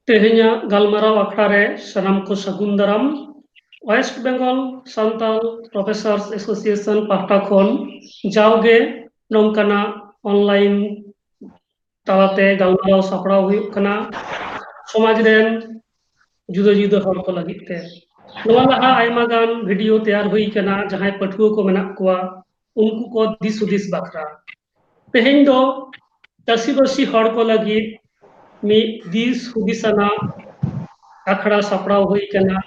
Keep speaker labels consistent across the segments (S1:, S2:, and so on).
S1: ᱛᱮᱦᱮᱧᱟᱜ ᱜᱟᱞᱢᱟᱨᱟᱣ ᱟᱠᱷᱲᱟ ᱨᱮ ᱥᱟᱱᱟᱢ ᱠᱚ ᱥᱟᱹᱜᱩᱱ ᱫᱟᱨᱟᱢ ᱳᱭᱮᱥᱴ ᱵᱮᱝᱜᱚᱞ ᱥᱟᱱᱛᱟᱞ ᱯᱨᱚᱯᱷᱮᱥᱟᱨᱥ ᱮᱥᱳᱥᱤᱭᱮᱥᱚᱱ ᱯᱟᱦᱴᱟ ᱠᱷᱚᱱ ᱡᱟᱣᱜᱮ ᱱᱚᱝᱠᱟᱱᱟᱜ ᱚᱱᱞᱟᱭᱤᱱ ᱛᱟᱞᱟᱛᱮ ᱜᱟᱞᱢᱟᱨᱟᱣ ᱥᱟᱯᱲᱟᱣ ᱦᱩᱭᱩᱜ ᱠᱟᱱᱟ ᱥᱚᱢᱟᱡᱽ ᱨᱮᱱ जुदा जुदा हर को लगित ते नवा लहा आयमा गान वीडियो तैयार हुई कना जहां पठुओ को मेना कुआ उनको को दिस हुदिस बाखरा तेहेन दो चासी हर को लगित मी दिस हुदिसना आखड़ा सपड़ाव हुई कना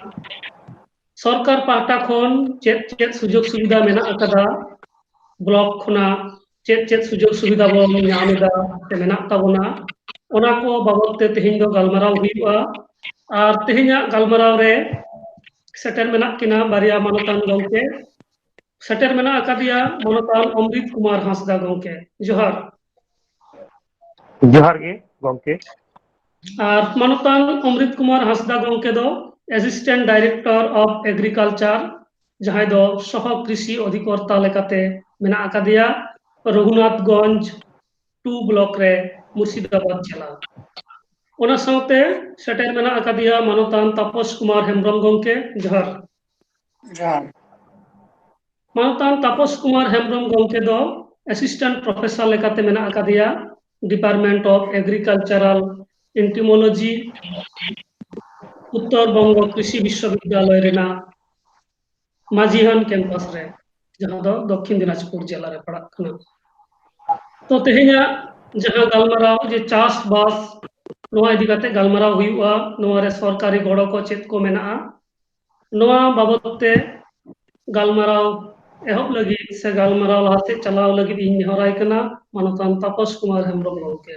S1: सरकार पाहटा खन चेत चेत सुजोग सुविधा मेना अकदा ब्लॉक खना चेत चेत सुजोग सुविधा बन ᱧᱟᱢᱮᱫᱟ ᱥᱮ ᱢᱮᱱᱟᱜ ᱛᱟᱵᱚᱱᱟ ᱚᱱᱟ ᱠᱚ ᱵᱟᱵᱚᱫ ᱛᱮ ᱛᱮᱦᱮᱧ ᱫᱚ ᱜᱟᱞᱢᱟᱨᱟᱣ ᱦᱩᱭᱩᱜᱼᱟ ᱟᱨ ᱛᱮᱦᱮᱧᱟᱜ ᱜᱟᱞᱢᱟᱨᱟᱣ ᱨᱮ सेटर मेना किना बारिया मानतान गंके सेटर मेना अकादिया मानतान अमृत कुमार हांसदा गंके जोहार
S2: जोहार गे गंके
S1: और मानतान अमृत कुमार हांसदा गंके दो असिस्टेंट डायरेक्टर ऑफ एग्रीकल्चर जहां दो सह कृषि अधिकर्ता लेकाते मेना अकादिया रघुनाथगंज 2 ब्लॉक रे मुर्शिदाबाद जिला ओना साउते सेटर मेना अकादिया मानतान तापस कुमार हेम्ब्रम गंके जोहार मानतान तापस कुमार हेम्ब्रम गंके दो असिस्टेंट प्रोफेसर लेकाते मेना अकादिया डिपार्टमेंट ऑफ एग्रीकल्चरल एंटिमोलॉजी उत्तर बंग कृषि विश्वविद्यालय रेना माझीहान कैंपस रे जहां दो दक्षिण दिनाजपुर जिला रे पड़ा खना तो तेहे냐 जहां गालमाराव जे चास बास नोआ इदी काते गालमाराव हुयुआ नोआ रे सरकारी गड़ो को चेत को मेना नोआ बाबत ते गालमाराव एहब लगी से गालमाराव लाते चलाव लगी इन नेहराय कना मानतान तापस Kumar Hembrom गंके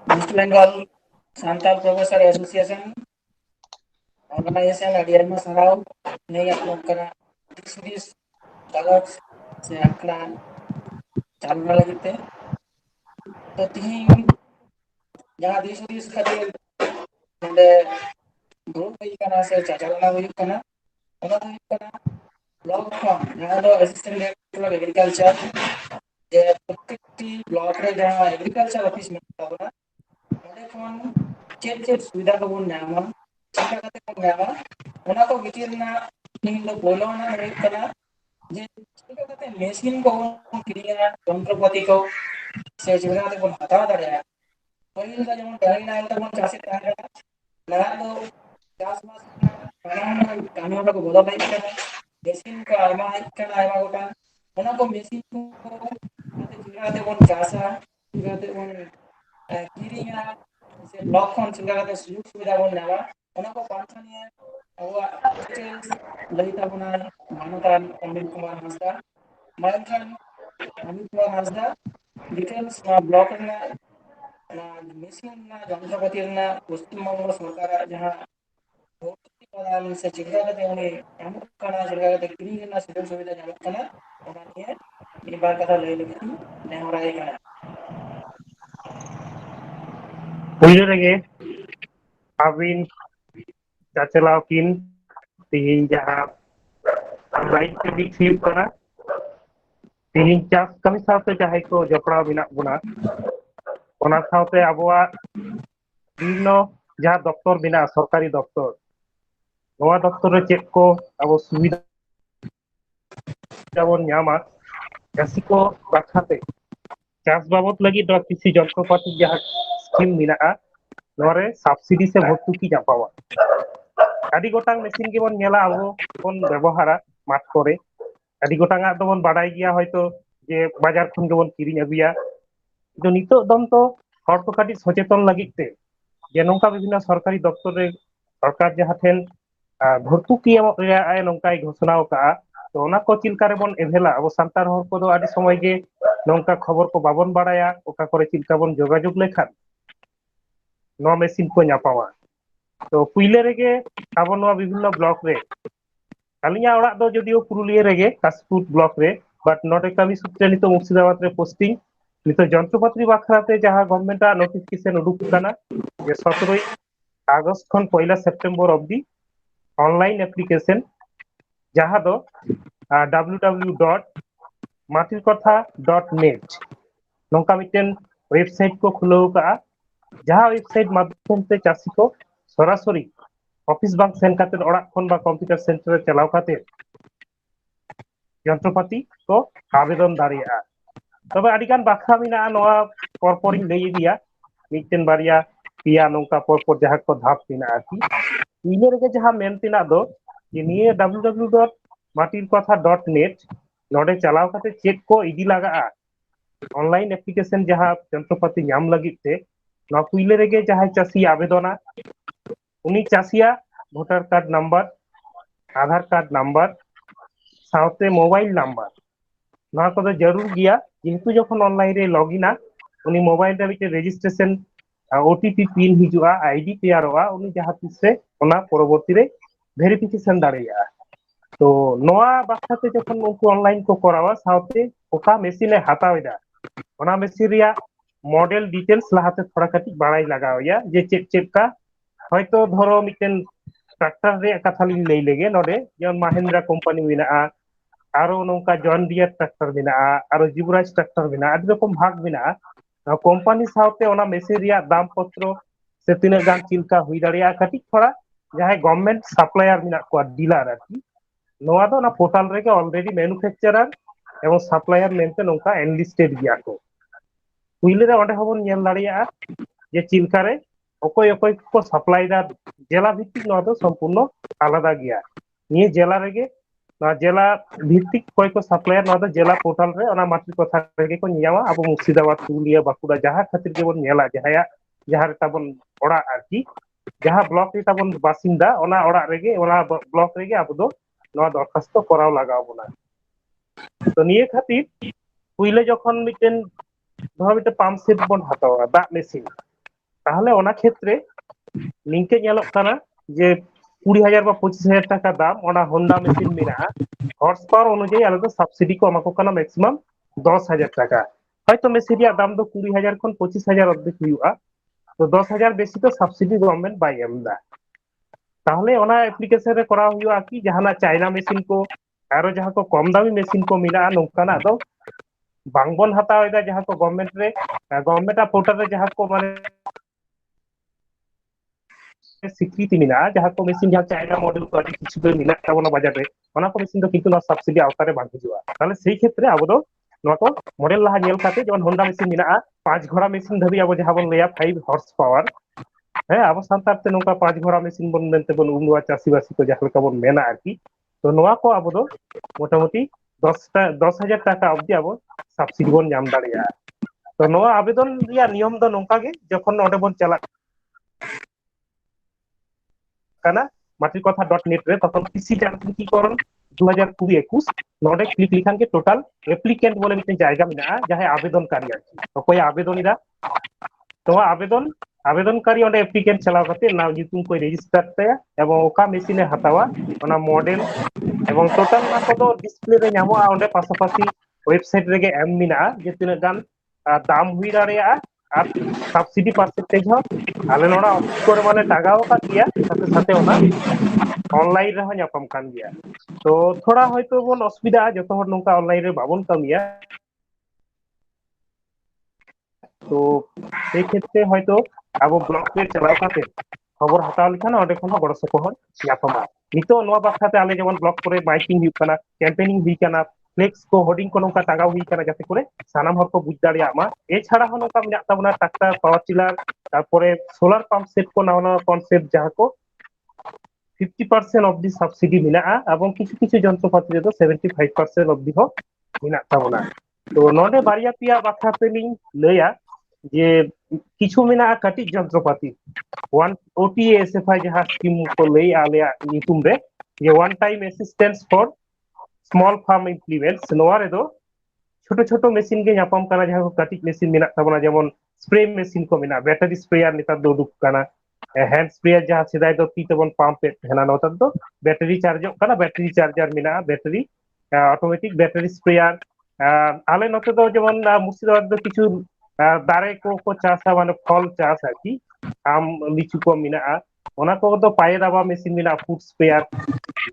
S3: West Bengal Santal Professor Association Organization Adiarma Sarau नहीं आप लोग करा दिस तलाक से आंकड़ा चालू लगे थे तो तीन जहाँ दिस खातिर नंदे ग्रुप हुई करना से चाचाला हुई करना उन्हें तो हुई करना ब्लॉक फॉर्म जहाँ तो असिस्टेंट डायरेक्टर ऑफ एग्रीकल्चर जे प्रत्येक ब्लॉक रे जहाँ एग्रीकल्चर ऑफिस में होता है ᱚᱸᱰᱮ ᱠᱷᱚᱱ ᱪᱮᱫ ᱪᱮᱫ ᱥᱩᱵᱤᱫᱷᱟ ᱠᱚᱵᱚᱱ ᱧᱟᱢᱟ ᱪᱮᱠᱟ ᱠᱟᱛᱮ ᱵᱚᱱ ᱧᱟᱢᱟ ᱚᱱᱟ ᱠᱚ ᱵᱷᱤᱛᱤᱨ ᱨᱮᱱᱟᱜ ᱤᱧ ᱫᱚ ᱯᱳᱭᱞᱳ ᱨᱮᱱᱟᱜ ᱦᱩᱭᱩᱜ ᱠᱟᱱᱟ ᱡᱮ ᱪᱮᱠᱟ ᱠᱟᱛᱮ ᱢᱮᱥᱤᱱ ᱠᱚᱵᱚᱱ ᱠᱤᱨᱤᱧᱟ ᱡᱚᱱᱛᱨᱚᱯᱟᱹᱛᱤ ᱠᱚ ᱥᱮ ᱪᱮᱠᱟ ᱠᱟᱛᱮ ᱵᱚᱱ ᱦᱟᱛᱟᱣ ᱫᱟᱲᱮᱭᱟᱜᱼᱟ ᱯᱟᱹᱦᱤᱞ ᱫᱚ ᱡᱮᱢᱚᱱ ᱰᱟᱝᱨᱤ ᱱᱟᱦᱮᱞ ᱛᱮᱵᱚᱱ ᱪᱟᱥᱮᱫ ᱛᱟᱦᱮᱸ ᱠᱟᱱᱟ ᱱᱟᱦᱟᱜ ᱫᱚ ᱪᱟᱥᱵᱟᱥ ᱨᱮᱱᱟᱜ ᱠᱟᱹᱢᱤ ᱦᱚᱨᱟ ᱠᱚ ᱵᱚᱫᱚᱞ ᱦᱮᱡ ᱠᱟᱱᱟ ᱢᱮᱥᱤᱱ ᱠᱚ ᱟᱭᱢᱟ ᱦᱮᱡ ᱠᱟᱱᱟ ᱟᱭᱢᱟ ᱜᱚᱴᱟᱝ ᱚᱱᱟ ᱠᱚ ᱢᱮᱥᱤᱱ ᱠᱚ चेका कते बन चासा चेका कते बन किरिंगा से ब्लॉक खन चेका कते सुजुग सुविधा बन नामा ओना को पांचन निये अबवा डिटेल्स लईता बना मानतान अमित कुमार हांसदा मानतान अमित कुमार हांसदा डिटेल्स ब्लॉक ना मेसिन ना जंत्रपाति ना पश्चिम बंग सरकार जहां से चेका कते उनी एमक कना चेका कते किरिंग ना सुजुग सुविधा नामक कना ओना निये बार कथा लई लगी नेहराय कना
S2: पुइले रेगे आबिन चाचलाव किन तीन जहां लाइन के बीच हुई कना तीन चास कमी साथे जहां को जपड़ा बिना बुना ओना साथे अबवा বিভিন্ন जहां दफ्तर बिना सरकारी दफ्तर नवा दफ्तर रे चेक को अब सुविधा बन ᱧᱟᱢᱟ चासी को बाखाते चास बाबत लगी दो कृषि जंत्रपाति जहां स्कीम मिला नोरे सब्सिडी से भर्तुकी जापावा आदि गोटांग मेसिन के बन नेला अब बन व्यवहारा माठ करे आदि गोटांगा तो बन बाडाई गया हयतो जे बाजार खन के बन किरिंग अगुया तो नितो दम तो हर को काटी सचेतन लगिते जे नोंका विभिन्न सरकारी दफ्तर रे सरकार जहां ठेन भर्तुकी आय नोंकाय घोषणा का तो ओना को चिलका रे बन एभेला अब संतार हर को दो आदि समय गे नोंका खबर को बाबन बाडाया ओका करे चिलका बन जोगाजोग लेखान नो मेसिन को ᱧᱟᱯᱟᱢᱟ तो पुइले रेगे अब नो विभिन्न ब्लॉक रे आलिया ओड़ा दो जदियो पुरुलिया रेगे कासपुर ब्लॉक रे बट नोटे कमी सूत्रे नितो मुर्शिदाबाद रे पोस्टिंग नितो जंत्रपाति बाखराते जहां गवर्नमेंट आ नोटिफिकेशन उडुक काना जे 17 अगस्त खन 1 सेप्टेम्बर अब्दी ऑनलाइन एप्लीकेशन जहां दो www.matirkotha.net नोंका मिटेन ওয়েবসাইট को खुलाव का जहां वेबसाइट माध्यम ते चासी को सरासरि ऑफिस बांग सेन काते ओड़ा खन बा कंप्यूटर सेंटर चलाव काते यंत्रपाति को आवेदन दाड़िया तबे आदिगान बाखा मिना नोआ परपरिं लई इदिया मिटन बारिया पिया नोंका परपर जहां को धाप मिना आकी इने रेगे जहां मेन तिना दो जे निये www.matirkotha.net नोडे चलाव काते चेक को इदी लगा ऑनलाइन एप्लीकेशन जहां यंत्रपाति नाम लगित ते ना पुइले रेगे जहां चासी आवेदना उनी चासिया वोटर कार्ड नंबर आधार कार्ड नंबर साउते मोबाइल नंबर ना को जरूर गया किंतु जखन ऑनलाइन रे लॉगिना उनी मोबाइल रे मिटे रजिस्ट्रेशन ओटीपी पिन हिजुआ आईडी तैयारोआ उनी जहां तिसे ओना परवर्ती रे वेरिफिकेशन दाड़िया तो नोआ बाखाते जखन उनको ऑनलाइन को करावा साउते ओका मेसिन ए हातावेदा ओना मेसिन रिया मॉडल डिटेल्स लाहाते थोड़ा कटी बाड़ाई लगावया जे चेक चेक का হয়তো ধরো মিটেন ট্রাক্টর রে কথা লই লেগে নডে যেমন মাহিন্দ্রা কোম্পানি মেনাআ আরো নৌকা জন ডিয়ার ট্রাক্টর মেনাআ আরো যুবরাজ ট্রাক্টর মেনাআ আদি রকম ভাগ মেনাআ কোম্পানি সাথে ওনা মেশিন রিয়া দাম পত্র সে তিনা গান চিলকা হুই দাড়িয়া কাটি থোড়া যাহাই গভর্নমেন্ট সাপ্লায়ার মেনা কো ডিলার আরকি নোয়া দো না পোর্টাল রেগে অলরেডি ম্যানুফ্যাকচারার এবং সাপ্লায়ার মেনতে নৌকা এনলিস্টেড গিয়া কো হুইলেরে ওডে হবন নিয়ম দাড়িয়া যে চিলকারে অকয় অকয় को সাপ্লাইদার জেলা ভিত্তিক নয় তো সম্পূর্ণ আলাদা গিয়া নিয়ে জেলা রেগে না জেলা ভিত্তিক কয় को সাপ্লায়ার নয় তো জেলা পোর্টাল রে ওনা মাটির কথা রেগে को নিয়ামা আবো মুর্শিদাবাদ পুরুলিয়া বাঁকুড়া যাহা খাতির যেমন নেলা যাহায়া যাহার তাবন ওড়া আরকি যাহা ব্লক রে তাবন বাসিন্দা ওনা ওড়া রেগে ওনা ব্লক রেগে আবো দো নয়া দরখাস্ত করাও লাগাবো না তো নিয়ে খাতির পুইলে যখন মিটেন ধর মিটে পাম্প সেট বন হাতাওয়া দা মেশিন তাহলে ওনা ক্ষেত্রে লিংকে ñeলক কানা যে 20000 বা 25000 টাকা দাম ওনা হোন্ডা মেশিন মিনা হর্স পাওয়ার অনুযায়ী আলাদা সাবসিডি को আমাকো কানা ম্যাক্সিমাম 10000 টাকা হয়তো মেশিন রিয়া দাম দো 20000 খন 25000 অর্ধেক হইউয়া তো 10000 বেশি তো সাবসিডি গভর্নমেন্ট বাই এমদা তাহলে ওনা অ্যাপ্লিকেশন রে করা হইউয়া কি জাহানা চাইনা মেশিন को আরো যাহা को কম দামি মেশিন को মিনা নৌকানা দো বাংবন হাতাওয়দা যাহা को গভর্নমেন্ট রে গভর্নমেন্ট পোর্টাল রে যাহা को মানে স্বীকৃতি মিনা যাহা को মেশিন যাহা চাইনা মডেল को আদি কিছু তো মিনা তাবনা বাজার রে ওনা को মেশিন তো কিন্তু না সাবসিডি আওতারে বাং হিজুয়া তাহলে সেই ক্ষেত্রে আবো দো নয়া को মডেল লাহা নেল কাতে যেমন হোন্ডা মেশিন মিনা 5 ঘোড়া মেশিন ধবি আবো যাহা বন লয়া 5 হর্স পাওয়ার হ্যাঁ আবো সান্তার তে নৌকা 5 ঘোড়া মেশিন বন মেনতে বন উনুয়া চাষিবাসী को যাহা কা বন মেনা আরকি তো নয়া को আবো দো মোটামুটি 10000 টাকা অবধি আবো সাবসিডি বন নাম দাড়িয়া তো নয়া আবেদন রিয়া নিয়ম দো নৌকা গে যখন ওডে বন চালা কানা matrikotha.net রে তখন পিসি জানতে কি করন 2020-21 নডে ক্লিক লিখান কে টোটাল অ্যাপ্লিকেন্ট বলে মিটে জায়গা মিনা যাহে আবেদনকারী আছে তো কই আবেদনীরা তো আবেদনকারী ওডে অ্যাপ্লিকেন্ট চালাও করতে নাম নিতুম কই রেজিস্টার তে এবং ওকা মেশিনে হাতাওয়া ওনা মডেল এবং টোটাল না কত ডিসপ্লে রে নামো ওডে পাশাপাশি ওয়েবসাইট রেগে এম মিনা যে তিনা গান দাম হুই দাঁড়িয়া আর সাবসিডি পার্সেন্টেজ হ আলে নোড়া অফিস করে মানে টাকাও কা দিয়া সাথে সাথে ওনা অনলাইন রে হ্যাপাম কান গিয়া তো থোড়া হয়তো বন অসুবিধা যত হর নৌকা অনলাইন রে বাবন কামিয়া তো সেই ক্ষেত্রে হয়তো আবো ব্লক রে চালাও কাতে খবর হাতাও লিখানা ওডে কোন বড় সপহর ইয়াপমা নিতো নোয়া বাখাতে আলে যেমন ব্লক করে মাইকিং হুই কানা ক্যাম্পেইনিং হুই কানা ফ্লেক্স को হোর্ডিং को নৌকা টাগাও হুই কানা যাতে করে সানাম হর को বুঝ দাড়িয়া আমা এছাড়া হন নৌকা মিনা তাবনা ট্রাক্টর পাওয়ার টিলার তারপরে সোলার পাম্প সেট को নাওনা কনসেপ্ট যাহা को 50% অফ দি সাবসিডি মিনা এবং কিছু কিছু যন্ত্রপাতি রে তো 75% অফ দি হ মিনা তাবনা তো নডে বারিয়া পিয়া বাখাতে লিং লয়া যে কিছু মিনা কাটি যন্ত্রপাতি ওয়ান ওটিএসএফআই যাহা স্কিম को লই আলে নিতুম রে যে one time assistance for small farm implements নোয়া রে দো ছোট ছোট মেশিন কে ñাপাম কানা যাহা কাটি মেশিন মিনা তাবনা যেমন স্প্রে মেশিন को মিনা ব্যাটারি স্প্রেয়ার নিতা দো দুক কানা হ্যান্ড স্প্রেয়ার যাহা সেদাই দো তি তেমন পাম্প হেনা নতা দো ব্যাটারি চার্জ কানা ব্যাটারি চার্জার মিনা ব্যাটারি অটোমেটিক ব্যাটারি স্প্রেয়ার আলে নতে দো যেমন মুর্শিদাবাদ দো কিছু দারে को চাষা মানে ফল চাষ আর কি আম লিচু को মিনা ওনা को দো পায়ে দাবা মেশিন মিনা ফুড স্প্রেয়ার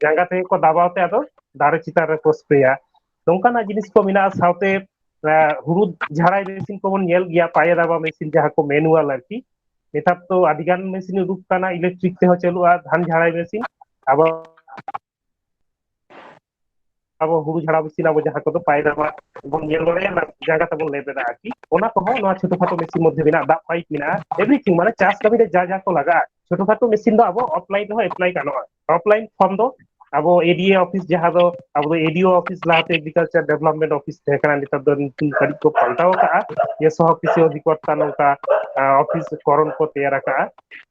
S2: জায়গা থেকে को দাবাওতে আদো দারে চিতারে को স্প্রেয়ার নৌকানা জিনিস को মিনা সাউতে ᱦᱩᱲᱩ ᱡᱷᱟᱲᱟᱭ ᱢᱮᱥᱤᱱ ᱠᱚᱵᱚᱱ ᱧᱮᱞ ᱜᱮᱭᱟ, ᱯᱟᱭᱮ ᱫᱟᱵᱟ ᱢᱮᱥᱤन ᱡᱟᱦᱟᱸ ᱠᱚ ᱢᱮᱱᱩᱣᱟᱞ ᱟᱨᱠᱤ, ᱱᱮᱛᱟᱨ ᱛᱚ ᱟᱹᱰᱤᱜᱟन ᱢᱮᱥᱤᱱ ᱩᱰᱩᱠ ᱠᱟᱱᱟ ইলেকট্রিক ᱛᱮᱦᱚᱸ ᱪᱟᱹᱞᱩᱜᱼᱟ ধান ঝাড়াই মেশিন, ᱟᱵᱚ ᱦᱩᱲᱩ ঝাড়া মেশিন ᱟᱵᱚ ᱡᱟᱦᱟᱸ ᱠᱚᱫᱚ ᱯᱟᱭᱮ ᱫᱟᱵᱟ ᱵᱚᱱ ᱧᱮᱞ ᱵᱟᱲᱟᱭᱟ ᱡᱟᱭᱜᱟ ᱛᱮᱵᱚᱱ ᱞᱮᱵᱮᱫᱟ ᱟᱨᱠᱤ, ᱚᱱᱟ ᱠᱚᱦᱚᱸ ᱱᱚᱣᱟ ছোট খাটো মেশিন মধ্যে মেনাᱜᱼᱟ, ᱫᱟᱜ ᱯᱟᱭᱤᱯ ᱢᱮᱱᱟᱜᱼᱟ, এভরিথিং মানে চাষ কামিরে যা যা ᱠᱚ ᱞᱟᱜᱟᱜᱼᱟ ছোট খাটো মেশিন ᱫᱚ ᱟᱵᱚ অফলাইন ᱨᱮᱦᱚᱸ ᱮᱯᱞᱟᱭ ᱜᱟᱱᱚᱜᱼᱟ। অফলাইন ফর্ম ᱫᱚ ᱟᱵᱚ এডিএ অফিস ᱡᱟᱦᱟᱸ ᱫᱚ ᱟᱵᱚ ᱫᱚ এডিও অফিস ᱞᱟᱦᱟতে এগ্রিকালচার ᱰᱮᱵᱷᱞপমেন্ট অফিস ᱛᱟᱦᱮᱸ ᱠᱟᱱᱟ, ᱱᱮᱛᱟর ᱫᱚ ᱧᱩᱛᱩᱢ ᱠᱟᱹᱴᱤᱡ ᱠᱚ ᱯᱟᱞᱴᱟᱣ ᱠᱟᱜᱼᱟ, ᱡᱮ ᱥᱚᱦ কৃষি অধিকর্তা ᱱᱚᱝᱠᱟ অফিস করণ ᱠᱚ ᱛᱮᱭᱟᱨ ᱠᱟᱜᱼᱟ।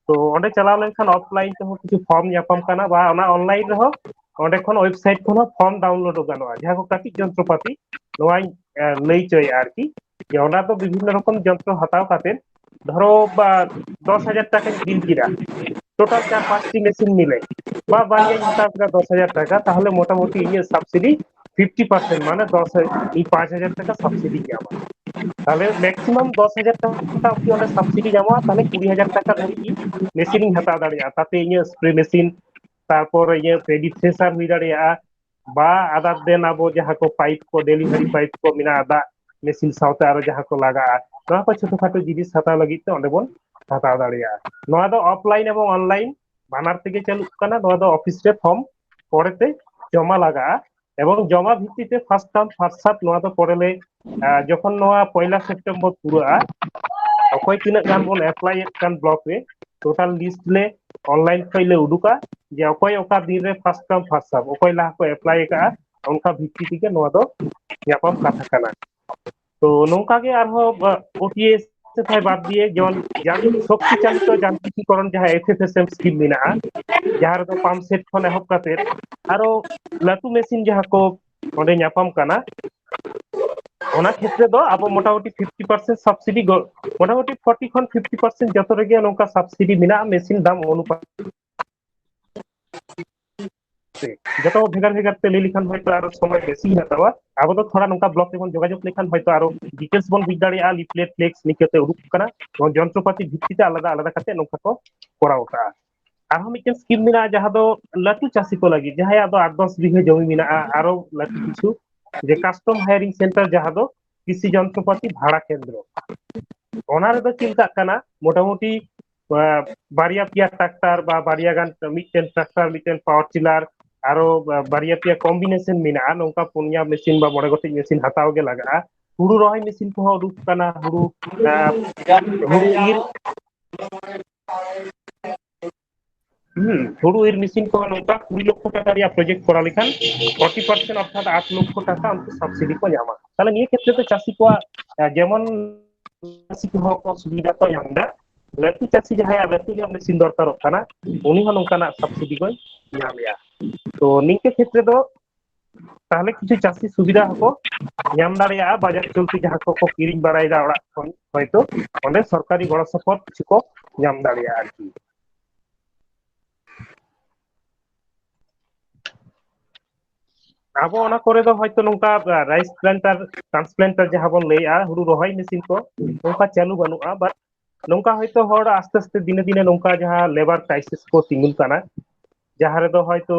S2: তো ᱚᱸᱰে ᱪᱟᱞᱟᱣ লেনখান অফলাইন ᱛᱮᱦᱚᱸ কিছু ফর্ম ᱧᱟᱯᱟᱢ ᱠᱟᱱᱟ ᱵᱟ ᱚᱱᱟ অনলাইন ᱨᱮᱦᱚᱸ ᱚᱸᱰᱮ ᱠᱷᱚᱱ ওয়েবসাইট ᱠᱷᱚᱱ ᱦᱚᱸ ফর্ম ডাউনলোড গানোয়া, ᱡᱟᱦᱟᱸ ᱠᱚ ᱠᱟᱹᱴᱤᱡ যন্ত্রপাতি ᱱᱚᱣᱟᱧ ᱞᱟᱹᱭ ᱪᱚᱭᱟ ᱟᱨᱠᱤ, যে ওনা তো বিভিন্ন রকম যন্ত্র হাতাও কাতেন, ধরো বা 10,000 টাকায় বিল কিরা টোটাল 4-5টি মেশিন মিলে, বা বাড়িয়াኝ হাতাও কিনা 10,000 টাকা, তাহলে মোটামুটি ইয়ে সাবসিডি 50% মানে 5,000 টাকা সাবসিডি ᱧᱟᱢᱟ। তাহলে ম্যাক্সিমাম 10,000 টাকা অব্দি ওটা সাবসিডি ᱧᱟᱢᱚᱜᱼᱟ, তাহলে 20,000 টাকা ধারিᱡ মেশিনিᱧ হাতাও দাঁড়িয়েᱜᱼᱟ, তাতে ইয়ে স্প্রে মেশিন, তারপর ইয়ে পেডি থ্রেসার ᱦᱩᱭ ᱫᱟᱲᱮᱭᱟᱜᱼᱟ, বা আদার দেন ᱟᱵᱚ ᱡᱟᱦᱟᱸ ᱠᱚ ᱯᱟᱭᱤᱯ ᱠᱚ ᱰᱮᱞᱤᱵᱷᱟᱨᱤ ᱯᱟᱭᱤᱯ ᱠᱚ ᱢᱮᱱᱟᱜᱼᱟ ᱫᱟᱜ মেশিন ᱥᱟᱶᱛᱮ ᱟᱨᱚ ᱡᱟᱦᱟᱸ ᱠᱚ ᱞᱟᱜᱟᱜᱼᱟ, ᱱᱚᱣᱟ ᱠᱚ ছোট খাটো জিনিস হাতাও ᱞᱟᱹᱜᱤᱫ ᱛᱮ ᱚᱸᱰᱮ ᱵᱚᱱ হাতাও দাঁড়িয়েᱜᱼᱟ। ᱱᱚᱣᱟ ᱫᱚ অফলাইন এবং অনলাইন বানার থেকে চালুক কানা, ᱱᱚᱣᱟ ᱫᱚ অফিস ᱨᱮ ফর্ম পরেতে জমা লাগাᱜᱼᱟ, এবং জমা ভিত্তিতে ফার্স্ট কাম ফার্স্ট সার্ভ ᱱᱚᱣᱟ ᱫᱚ ᱯᱚᱨᱮᱞᱮ যখন ᱱᱚᱣᱟ 1 সেপ্টেম্বর পুরোᱜᱼᱟ, অকᱚᱭ ᱛᱤᱱᱟᱹᱜ ᱜᱟᱱ ᱵᱚᱱ ᱮᱯᱞᱟᱭᱮᱫ ᱠᱟᱱ ᱵᱞᱚᱠ ᱨᱮ টোটাল লিস্ট লে অনলাইন ᱠᱷᱚᱡ ᱞᱮ ᱩᱰᱩᱠᱟ, যে অকᱚᱭ ᱚᱠᱟ ᱫᱤᱱ ᱨᱮ ফার্স্ট কাম ফার্স্ট সার্ভ অকᱚᱭ ᱞᱟᱦᱟ ᱠᱚ ᱮᱯᱞᱟᱭ ᱠᱟᱜᱼᱟ ᱚᱱᱠᱟ ᱵᱷᱤত্তি ᱛᱮᱜᱮ ᱱᱚᱣᱟ ᱫᱚ ᱧᱟᱯᱟᱢ ᱠᱟᱛᱷᱟ ᱠᱟᱱᱟ। তো নৌকা গে আরহᱚᱸ ওটিএস ᱛᱷᱟᱭ ᱵᱟᱫ দিয়ে যেমন শক্তি চালিত যান্ত্রিকীকরণ যাহা এফএফএসএম স্কিম মেনাᱜᱼᱟ, ᱡᱟᱦᱟᱸ ᱨᱮᱫᱚ ᱯᱟম্ᱯ ᱥᱮᱴ ᱠᱷᱚᱱ ᱮᱦᱚᱵ ᱠᱟᱛᱮ ᱟᱨᱚ ᱞᱟᱹᱴᱩ ᱢᱮᱥᱤᱱ ᱡᱟᱦᱟᱸ ᱠᱚ ᱚᱸᱰᱮ ᱧᱟᱯᱟᱢ ᱠᱟᱱᱟ, ᱚᱱᱟ ᱠᱷᱮᱛᱨᱮ ᱫᱚ ᱟᱵᱚ মোটামুটি 50% সাবসিডি, মোটামুটি 40 ᱠᱷᱚᱱ 50% যত ᱨᱮᱜᱮ ᱱᱚᱝᱠᱟ সাবসিডি ᱢᱮᱱᱟᱜᱼᱟ মেশিন দাম অনুপাত যত ভেগার ভেগার তে ᱞᱟᱹᱭ ᱞᱮᱠᱷᱟᱱ হয়তো আরো সময় বেশি হাতাওয়া। আবো তো থোড়া নৌকা ব্লক ᱨᱮᱵᱚᱱ ᱡᱳᱜᱟᱡᱳᱜ ᱞᱮᱠᱷᱟᱱ হয়তো আরো ডিটেলস ᱵᱚᱱ বুঝ দাঁড়িয়েᱜᱼᱟ, লিফলেট ফ্লেক্স নিকেতে উডুক ᱠᱟᱱᱟ, এবং যন্ত্রপাতি ভিত্তিতে আলাদা আলাদা কাতে নৌকা ᱠᱚ করাও ᱠᱟᱜᱼᱟ। আরহᱚᱸ মিদᱴᱮᱱ স্কিম মেনাᱜᱼᱟ ᱡᱟᱦᱟᱸ ᱫᱚ ᱞᱟᱹᱴᱩ ᱪᱟᱹᱥᱤ ᱠᱚ ᱞᱟᱹᱜᱤᱫ, ᱡᱟᱦᱟᱸᱭᱟᱜ ᱫᱚ 8-10 বিঘে জমি মেনাᱜᱼᱟ, আরো লাᱹᱴু কিছু যে কাস্টম হায়ারিং সেন্টার ᱡᱟᱦᱟᱸ ᱫᱚ কৃষি যন্ত্রপাতি ভাড়া কেন্দ্র, ᱚᱱᱟ ᱨᱮᱫᱚ ᱪᱮᱫ ᱠᱟᱱᱟ মোটামুটি বারিয়া পিয়া ট্রাক্টর বা বারিয়া গান মিদᱴᱮᱱ ট্রাক্টর মিদᱴᱮᱱ পাওয়ার টিলার আরো বারিয়া পিয়া কম্বিনেশন মেনাᱜᱼᱟ, নৌকা পুনিয়া মেশিন বা বড় গᱚᱴᱮᱡ মেশিন হাতাও ᱜᱮ ᱞᱟᱜᱟᱜᱼᱟ। হুড়ু রহয় মেশিন ᱠᱚᱦᱚᱸ ᱩᱰᱩᱠ ᱠᱟᱱᱟ, হুড়ু ইর হুড়ু ইর মেশিন ᱠᱚᱦᱚᱸ ᱱᱚᱝᱠᱟ 20 লক্ষ টাকা ᱨᱮᱭᱟᱜ ᱯᱨᱚজেক্ট ᱠᱚᱨᱟᱣ ᱞᱮᱠᱷᱟᱱ 40% অর্থাৎ 8 লক্ষ টাকা উনকু সাবসিডি ᱠᱚ ᱧᱟᱢᱟ। তাহলে নিয়ে ক্ষেত্রে তো চাষি ᱠᱚᱣᱟᱜ যেমন চাষি ᱠᱚᱦᱚᱸ ᱠᱚ সুবিধা ᱠᱚ ᱧᱟᱢᱫᱟ, ᱞᱟᱹᱴᱩ ᱪᱟᱹᱥᱤ ᱡᱟᱦᱟᱸᱭᱟᱜ ᱞᱟᱹᱴᱩ ᱧᱚᱜ মেশিন দরকারᱚᱜ ᱠᱟᱱᱟ উনি ᱦᱚᱸ ᱱᱚᱝᱠᱟᱱᱟᱜ সাবসিডি ᱠᱚᱭ ᱧᱟᱢᱮᱜᱼᱟ। তো নিঙ্কে ক্ষেত্রে ᱫᱚ তাহলে কিছু চাষি সুবিধা হকো ᱧᱟᱢ ᱫᱟᱲᱮᱭᱟᱜᱼᱟ, ᱵᱟᱡᱟᱨ ᱪᱚᱞᱛᱤ ᱡᱟᱦᱟᱸ ᱠᱚᱠᱚ ᱠᱤᱨᱤᱧ ᱵᱟᱲᱟᱭᱮᱫᱟ ᱚᱲᱟᱜ ᱠᱷᱚᱱ হয়তো ᱚᱸᱰᱮ সরকারি গড় সপᱚᱦᱚᱫ কিছু ᱠᱚ ᱧᱟᱢ ᱫᱟᱲᱮᱭᱟᱜᱼᱟ ᱟᱨᱠᱤ। ᱟᱵᱚ ᱚᱱᱟ ᱠᱚᱨᱮ ᱫᱚ ᱦᱚᱭতো ᱱᱚᱝᱠᱟ রাইস প্ল্যান্টার ট্রান্সপ্ল্যান্টার ᱡᱟᱦᱟᱸ ᱵᱚᱱ ᱞᱟᱹᱭᱮᱜᱼᱟ ᱦᱩᱲᱩ ᱨᱚᱦᱚᱭ মেশিন ᱠᱚ ᱱᱚᱝᱠᱟ ᱪᱟᱹᱞᱩ ᱵᱟᱹᱱᱩᱜᱼᱟ, ᱵᱟᱴ ᱱᱚᱝᱠᱟ ᱦᱚᱭতো ᱦᱚᱲ ᱟᱥতে আস্তে দিনে দিনে নৌকা যাহা লেবার ক্রাইসিস ᱠᱚ ᱛᱤᱸᱜᱩᱱ ᱠᱟᱱᱟ, ᱡᱟᱦᱟᱸ ᱨᱮᱫᱚ হয়তো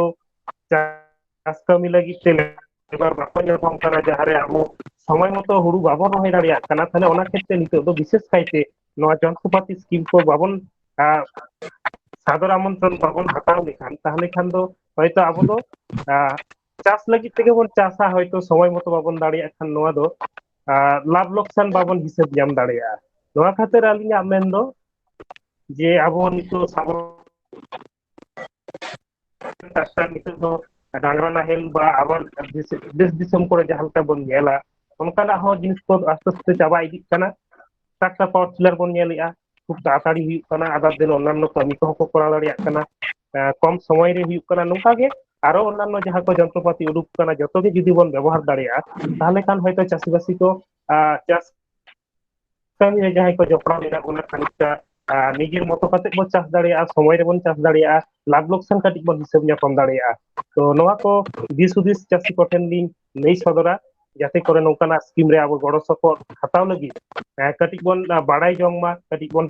S2: চাষ ᱠᱟᱹᱢᱤ ᱞᱟᱹᱜᱤᱫ তে লেবার বাᱠᱚ ᱧᱟᱯᱟᱢ ᱠᱟᱱᱟ, ᱡᱟᱦᱟᱸ ᱨᱮ ᱟᱵᱚ সময় মতো হুড়ু বাবন রহয় দাঁড়িয়াᱜ ᱠᱟᱱᱟ, তাহলে ᱚᱱᱟ ক্ষেত্রে নিতᱚᱜ ᱫᱚ বিশেষ কাইতে নয়া যন্ত্রপাতি স্কিম ᱠᱚ বাবন সাদর আমন্ত্রণ বাবন হাতাও লেখান, তাহলে খান ᱫᱚ হয়তো ᱟᱵᱚ ᱫᱚ চাষ ᱞᱟᱹᱜᱤᱫ ᱛᱮᱜᱮ ᱵᱚᱱ ᱪᱟᱥᱟ, হয়তো সময় মতো বাবন দাঁড়িয়াᱜ ᱠᱷᱟᱱ ᱱᱚᱣᱟ ᱫᱚ লাভ লোকসান বাবন হিসেব ᱧᱟᱢ ᱫᱟᱲᱮᱭᱟᱜᱼᱟ। ᱱᱚᱣᱟ ᱠᱷᱟᱹᱛᱤᱨ ᱟᱹᱞᱤᱧᱟᱜ ᱢᱮᱱ ᱫᱚ যে ᱟᱵᱚ ᱱᱤᱛᱚᱜ ট্রাক্টর নিতᱚᱜ ᱫᱚ ডাংরা নাহেল বা আবার দেশ দিশᱚᱢ করে ᱡᱟᱦᱟᱸ ᱞᱮᱠᱟ ᱵᱚᱱ ᱧᱮᱞᱟ ᱚᱱᱠᱟᱱᱟᱜ ᱦᱚᱸ ᱡᱤᱱᱤস ᱠᱚ আস্তে আস্তে চাবা ইদিᱜ ᱠᱟᱱᱟ। ট্রাক্টর পাওয়ার টিলার ᱵᱚᱱ ᱧᱮᱞᱮᱜᱼᱟ, খুব তাড়াতাড়ি হুᱭᱩᱜ ᱠᱟᱱᱟ, আদার দিন অন্যান্য কামি ᱠᱚᱦᱚᱸ ᱠᱚ ᱠᱚᱨᱟᱣ ᱫᱟᱲᱮᱭᱟᱜ ᱠᱟᱱᱟ, কম সময় রে হুᱭᱩᱜ ᱠᱟᱱᱟ। ᱱᱚᱝᱠᱟ ᱜᱮ আরো অন্যান্য যাহা কো যন্ত্রপাতি উডুক কানা যত গে যদি বন ব্যবহার দাঁড়িয়েᱜᱼᱟ, তাহলে খান হয়তো চাষিবাসী কো চাষ কামি রে যাহাই কো জপড়াও মেনাᱜ ᱵᱚᱱᱟ খানিকটা নিজের মতো কাতে বন চাষ দাঁড়িয়েᱜᱼᱟ, সময় রে বন চাষ দাঁড়িয়েᱜᱼᱟ, লাভ লোকসান কাটিᱡ বন হিসাব ᱧᱟᱯᱟᱢ ᱫᱟᱲᱮᱭᱟᱜᱼᱟ। তো ᱱᱚᱣᱟ ᱠᱚ ᱫᱤᱥ ᱦᱩᱫᱤᱥ ᱪᱟᱹᱥᱤ ᱠᱚᱴᱷᱮᱱ ᱞᱤᱧ ᱞᱟᱹᱭ ᱥᱚᱫᱚᱨᱟ, ᱡᱟᱛᱮ ᱠᱚᱨᱮ ᱱᱚᱝᱠᱟᱱᱟᱜ ᱥᱠᱤᱢ ᱨᱮ ᱟᱵᱚ ᱜᱚᱲᱚ ᱥᱚᱯᱚᱦᱚᱫ ᱦᱟᱛᱟᱣ ᱞᱟᱹᱜᱤᱫ ᱠᱟᱹᱴᱤᱡ ᱵᱚᱱ ᱵᱟᱲᱟᱭ ᱡᱚᱝ ᱢᱟ, ᱠᱟᱹᱴᱤᱡ ᱵᱚᱱ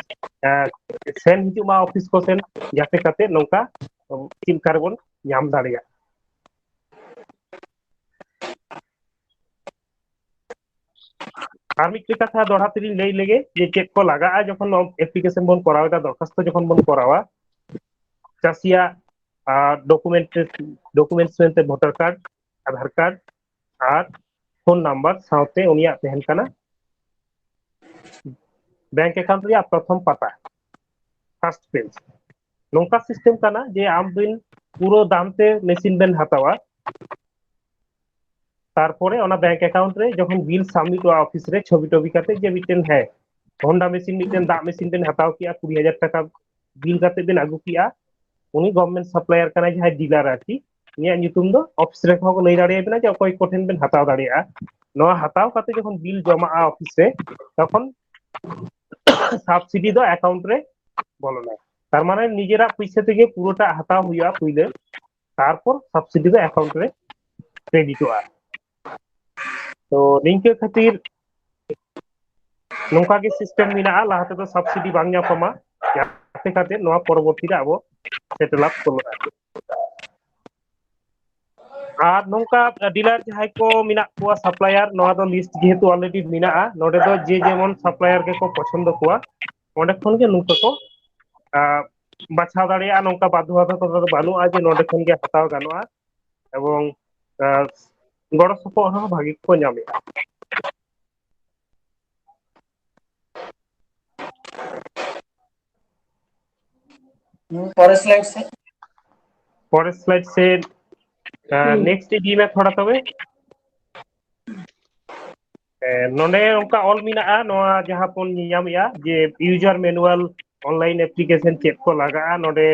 S2: ᱥᱮᱱ ᱦᱤᱡᱩᱜ ᱢᱟ ᱚᱯᱷᱤᱥ ᱠᱚ ᱥᱮᱱ, ᱡᱟᱛᱮ ᱠᱟᱛᱮ ᱱᱚᱝᱠᱟ ᱪᱮᱫ ᱞᱮᱠᱟ ᱨᱮᱵᱚᱱ ᱧᱟᱢ ᱫᱟᱲᱮᱭᱟᱜ। আর মিটটি কথা দড়হা তেলিং লই লেগে যে চেক কো লাগা'a যখন অ্যাপ্লিকেশন বন করাওয়া দরখাস্ত যখন বন করাওয়া চাষিয়া ডকুমেন্টস মেনতে ভোটার কার্ড আধার কার্ড আর ফোন নাম্বার সাথে উনিয়া তেহেন কানা बैंक अकाउंट रे प्रथम पाता फर्स्ट पेज नौका सिस्टम काना जे आम बिन पुरो दामते मेसिन बेन हतावा तारपरे ओना बैंक अकाउंट रे जखन बिल सबमिट हुआ ऑफिस रे छवि टबि काते जे मिटेन है होंडा मेसिन मिटेन दा मेसिन बेन हताव किया 20000 टाका बिल काते बेन आगु किया उनी गवर्नमेंट सप्लायर काना जहां डीलर आकी निया nyutum do ऑफिस रे को लई दाड़िया बेना जे कोई कोठेन बेन हताव दाड़िया नवा हताव काते जखन बिल जमा ऑफिस रे तखन সাবসিডি দো অ্যাকাউন্ট রে বলো না তার মানে নিজেরা পয়সা থেকে পুরোটা হাতা হইয়া কইলে তারপর সাবসিডি দো অ্যাকাউন্ট রে ক্রেডিট হওয়া তো নিংকে খাতির নৌকা গে সিস্টেম মিনা লাহাতে তো সাবসিডি বাং ᱧᱟᱯᱟᱢᱟ যাতে খাতে নোয়া পরবর্তী রে আবো সেটেল আপ করলো আর নৌকা ডিলার যাহাই কো মিনা কোয়া সাপ্লায়ার নোয়া দো লিস্ট যেহেতু অলরেডি মিনা নডে দো যে যেমন সাপ্লায়ার কে কো পছন্দ কোয়া ওন্ডে খন গে নৌকা কো বাছাও দাড়িয়া নৌকা বাধ্যবাধকতা তো বানুয়া যে নডে খন গে হাতাও গানোয়া এবং গড় সপোর্ট হো ভাগি কো ᱧᱟᱢᱮᱜᱼᱟ परेर स्लाइड से नेक्स्ट जी में थोड़ा तबे नोने उनका ऑल मिना नोआ जहां पन नियामिया जे user manual online application check को लगा नोडे